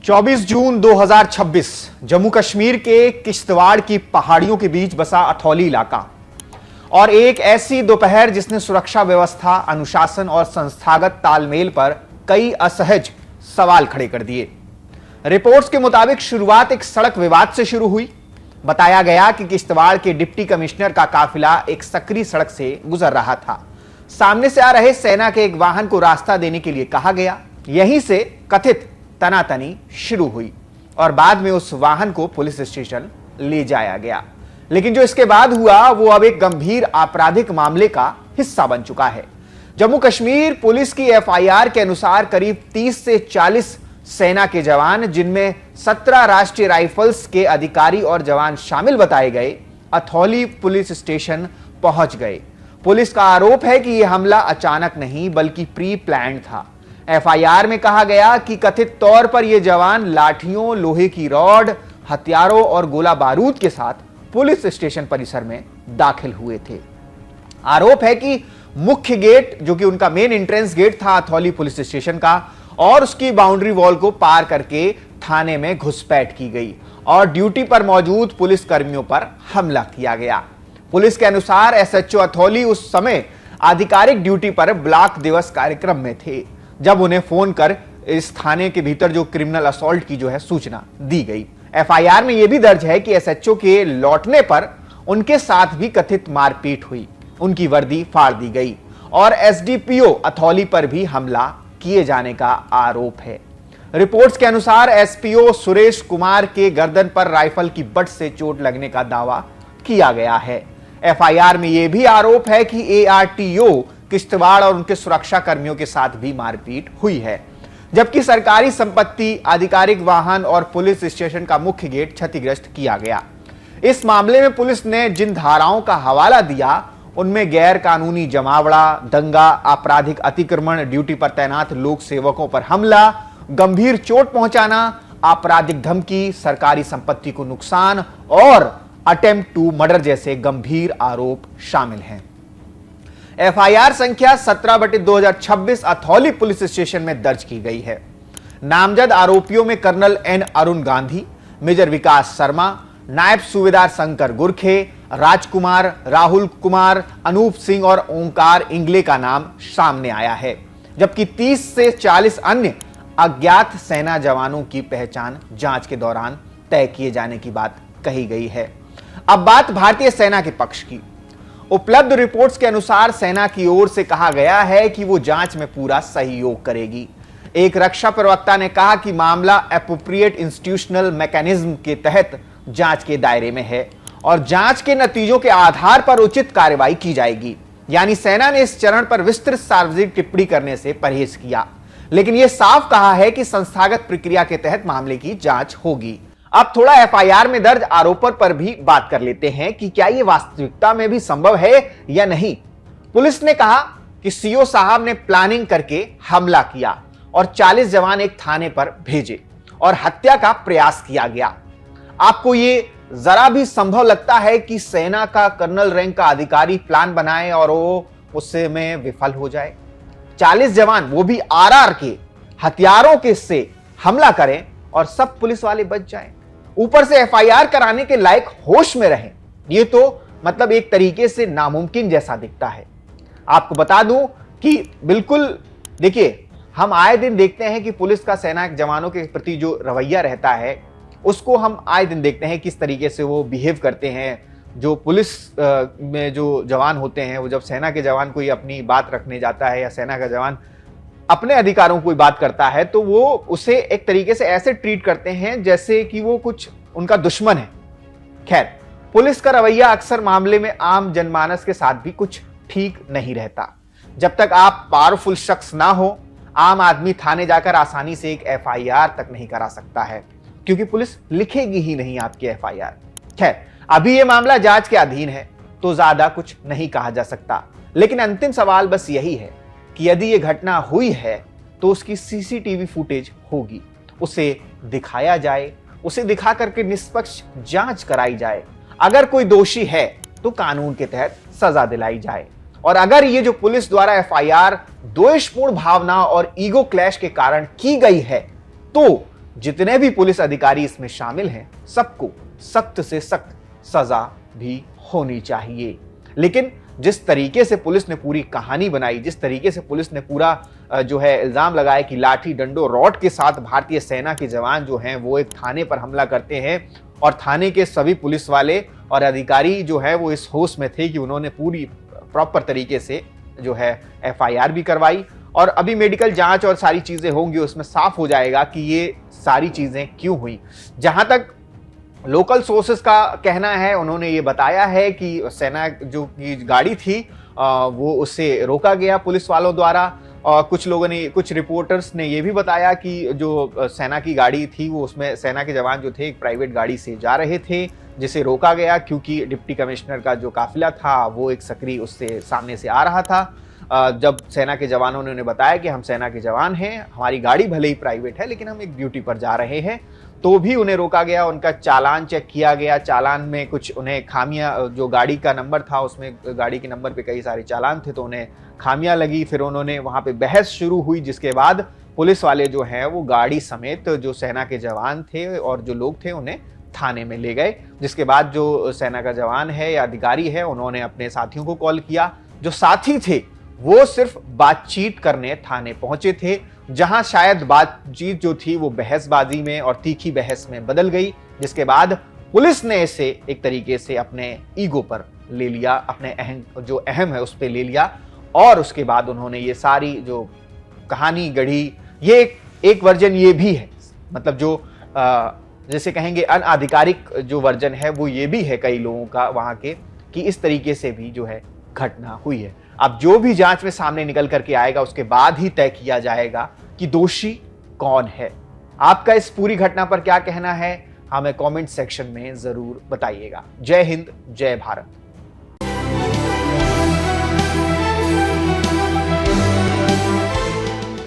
24 जून 2026 जम्मू कश्मीर के किश्तवाड़ की पहाड़ियों के बीच बसा अथौली इलाका और एक ऐसी दोपहर जिसने सुरक्षा व्यवस्था, अनुशासन और संस्थागत तालमेल पर कई असहज सवाल खड़े कर दिए। रिपोर्ट्स के मुताबिक शुरुआत एक सड़क विवाद से शुरू हुई। बताया गया कि किश्तवाड़ के डिप्टी कमिश्नर का काफिला एक सकरी सड़क से गुजर रहा था। सामने से आ रहे सेना के एक वाहन को रास्ता देने के लिए कहा गया। यहीं से कथित तनातनी शुरू हुई और बाद में उस वाहन को पुलिस स्टेशन ले जाया गया। लेकिन जो इसके बाद हुआ वो अब एक गंभीर आपराधिक मामले का हिस्सा बन चुका है। जम्मू कश्मीर पुलिस की एफआईआर के अनुसार करीब 30 से 40 सेना के जवान, जिनमें 17 राष्ट्रीय राइफल्स के अधिकारी और जवान शामिल बताए गए, अथौली पुलिस स्टेशन पहुंच गए। पुलिस का आरोप है कि यह हमला अचानक नहीं बल्कि प्री प्लान्ड था। एफआईआर में कहा गया कि कथित तौर पर यह जवान लाठियों, लोहे की रॉड, हथियारों और गोला बारूद के साथ पुलिस स्टेशन परिसर में दाखिल हुए थे। आरोप है कि मुख्य गेट, जो कि उनका मेन एंट्रेंस गेट था अथौली पुलिस स्टेशन का, और उसकी बाउंड्री वॉल को पार करके थाने में घुसपैठ की गई और ड्यूटी पर मौजूद पुलिस कर्मियों पर हमला किया गया। पुलिस के अनुसार एसएचओ अथौली उस समय आधिकारिक ड्यूटी पर ब्लॉक दिवस कार्यक्रम में थे जब उन्हें फोन कर इस थाने के भीतर जो क्रिमिनल असॉल्ट की सूचना दी गई। एफआईआर में यह भी दर्ज है कि एसएचओ के लौटने पर उनके साथ भी कथित मारपीट हुई, उनकी वर्दी फाड़ दी गई और एसडीपीओ अथौली पर भी हमला किए जाने का आरोप है। रिपोर्ट्स के अनुसार एसपीओ सुरेश कुमार के गर्दन पर राइफल की बट से चोट लगने का दावा किया गया है। एफआईआर में यह भी आरोप है कि एआरटीओ किश्तवाड़ और उनके सुरक्षा कर्मियों के साथ भी मारपीट हुई है, जबकि सरकारी संपत्ति, आधिकारिक वाहन और पुलिस स्टेशन का मुख्य गेट क्षतिग्रस्त किया गया। इस मामले में पुलिस ने जिन धाराओं का हवाला दिया उनमें गैर कानूनी जमावड़ा, दंगा, आपराधिक अतिक्रमण, ड्यूटी पर तैनात लोक सेवकों पर हमला, गंभीर चोट पहुंचाना, आपराधिक धमकी, सरकारी संपत्ति को नुकसान और अटेम्प्ट टू मर्डर जैसे गंभीर आरोप शामिल हैं। एफआईआर संख्या 17/2026 अथौली पुलिस स्टेशन में दर्ज की गई है। नामजद आरोपियों में colonel N Arun Gandhi, major Vikas Sharma, नायब सूबेदार शंकर गुरखे, राजकुमार, राहुल कुमार, अनूप सिंह और ओंकार इंगले का नाम सामने आया है, जबकि 30 से 40 अन्य अज्ञात सेना जवानों की पहचान जांच के दौरान तय किए जाने की बात कही गई है। अब बात भारतीय सेना के पक्ष की। उपलब्ध रिपोर्ट्स के अनुसार सेना की ओर से कहा गया है कि वो जांच में पूरा सहयोग करेगी। एक रक्षा प्रवक्ता ने कहा कि मामला एप्रोप्रिएट इंस्टीट्यूशनल मैकेनिज्म के तहत जांच के दायरे में है और जांच के नतीजों के आधार पर उचित कार्रवाई की जाएगी। यानी सेना ने इस चरण पर विस्तृत सार्वजनिक टिप्पणी करने से परहेज किया, लेकिन यह साफ कहा है कि संस्थागत प्रक्रिया के तहत मामले की जांच होगी। अब थोड़ा एफआईआर में दर्ज आरोपों पर भी बात कर लेते हैं कि क्या यह वास्तविकता में भी संभव है या नहीं। पुलिस ने कहा कि सीओ साहब ने प्लानिंग करके हमला किया और 40 जवान एक थाने पर भेजे और हत्या का प्रयास किया गया। आपको यह जरा भी संभव लगता है कि सेना का कर्नल रैंक का अधिकारी प्लान बनाए और वो उससे में विफल हो जाए? 40 जवान, वो भी आरआर के हथियारों के से हमला करें और सब पुलिस वाले बच जाएं, ऊपर से एफआईआर कराने के लायक होश में रहें, ये तो मतलब एक तरीके से नामुमकिन जैसा दिखता है। आपको बता दूं कि बिल्कुल, देखिए, हम आए दिन देखते हैं कि पुलिस का सेना के जवानों के प्रति जो रवैया रहता है उसको हम आए दिन देखते हैं किस तरीके से वो बिहेव करते हैं। जो पुलिस में जो जवान होते हैं, वो जब सेना के जवान कोई अपनी बात रखने जाता है या सेना का जवान अपने अधिकारों को बात करता है तो वो उसे एक तरीके से ऐसे ट्रीट करते हैं जैसे कि वो कुछ उनका दुश्मन है। खैर, पुलिस का रवैया अक्सर मामले में आम जनमानस के साथ भी कुछ ठीक नहीं रहता। जब तक आप पावरफुल शख्स ना हो, आम आदमी थाने जाकर आसानी से एक एफआईआर तक नहीं करा सकता है, क्योंकि पुलिस लिखेगी ही नहीं आपकी एफआईआर। खैर, अभी यह मामला जांच के अधीन है तो ज्यादा कुछ नहीं कहा जा सकता, लेकिन अंतिम सवाल बस यही है कि यदि यह घटना हुई है तो उसकी सीसीटीवी फुटेज होगी, उसे दिखाया जाए, उसे दिखा करके निष्पक्ष जांच कराई जाए। अगर कोई दोषी है तो कानून के तहत सजा दिलाई जाए। और अगर ये जो पुलिस द्वारा एफआईआर द्वेषपूर्ण भावना और ईगो क्लैश के कारण की गई है तो जितने भी पुलिस अधिकारी इसमें शामिल हैं सबको सख्त से सख्त सजा भी होनी चाहिए। लेकिन जिस तरीके से पुलिस ने पूरी कहानी बनाई, जिस तरीके से पुलिस ने पूरा जो है इल्जाम लगाया कि लाठी डंडों रॉड के साथ भारतीय सेना के जवान जो हैं वो एक थाने पर हमला करते हैं और थाने के सभी पुलिस वाले और अधिकारी जो है वो इस होश में थे कि उन्होंने पूरी प्रॉपर तरीके से जो है एफआईआर भी करवाई और अभी मेडिकल जांच और सारी चीजें होंगी, उसमें साफ हो जाएगा कि ये सारी चीजें क्यों हुई। जहां तक लोकल सोर्सेस का कहना है, उन्होंने ये बताया है कि सेना जो की गाड़ी थी वो उससे रोका गया पुलिस वालों द्वारा। और कुछ लोगों ने, कुछ रिपोर्टर्स ने ये भी बताया कि जो सेना की गाड़ी थी वो उसमें सेना के जवान जो थे एक प्राइवेट गाड़ी से जा रहे थे जिसे रोका गया क्योंकि डिप्टी कमिश्नर का जो काफिला था वो एक सक्रिय उससे सामने से आ रहा था। जब सेना के जवानों ने उन्हें बताया कि हम सेना के जवान हैं, हमारी गाड़ी भले ही प्राइवेट है लेकिन हम एक ड्यूटी पर जा रहे हैं, तो भी उन्हें रोका गया। उनका चालान चेक किया गया, चालान में कुछ उन्हें खामियां, जो गाड़ी का नंबर था उसमें गाड़ी के नंबर पे कई सारे चालान थे तो उन्हें खामियां लगी। फिर उन्होंने वहां पे बहस शुरू हुई जिसके बाद पुलिस वाले जो हैं वो गाड़ी समेत जो सेना के जवान थे और जो लोग थे उन्हें थाने में ले गए। जिसके बाद जो सेना का जवान है या अधिकारी है उन्होंने अपने साथियों को कॉल किया। जो साथी थे वो सिर्फ बातचीत करने थाने पहुंचे थे, जहां शायद बातचीत जो थी वो बहसबाजी में और तीखी बहस में बदल गई, जिसके बाद पुलिस ने इसे एक तरीके से अपने ईगो पर ले लिया, अपने जो अहम है उस पर ले लिया और उसके बाद उन्होंने ये सारी जो कहानी गढ़ी। ये एक वर्जन ये भी है, मतलब जो जैसे कहेंगे अनाधिकारिक जो वर्जन है वो ये भी है कई लोगों का वहां के, कि इस तरीके से भी जो है घटना हुई है। अब जो भी जांच में सामने निकल करके आएगा उसके बाद ही तय किया जाएगा कि दोषी कौन है। आपका इस पूरी घटना पर क्या कहना है हमें कमेंट सेक्शन में जरूर बताइएगा। जय हिंद, जय भारत।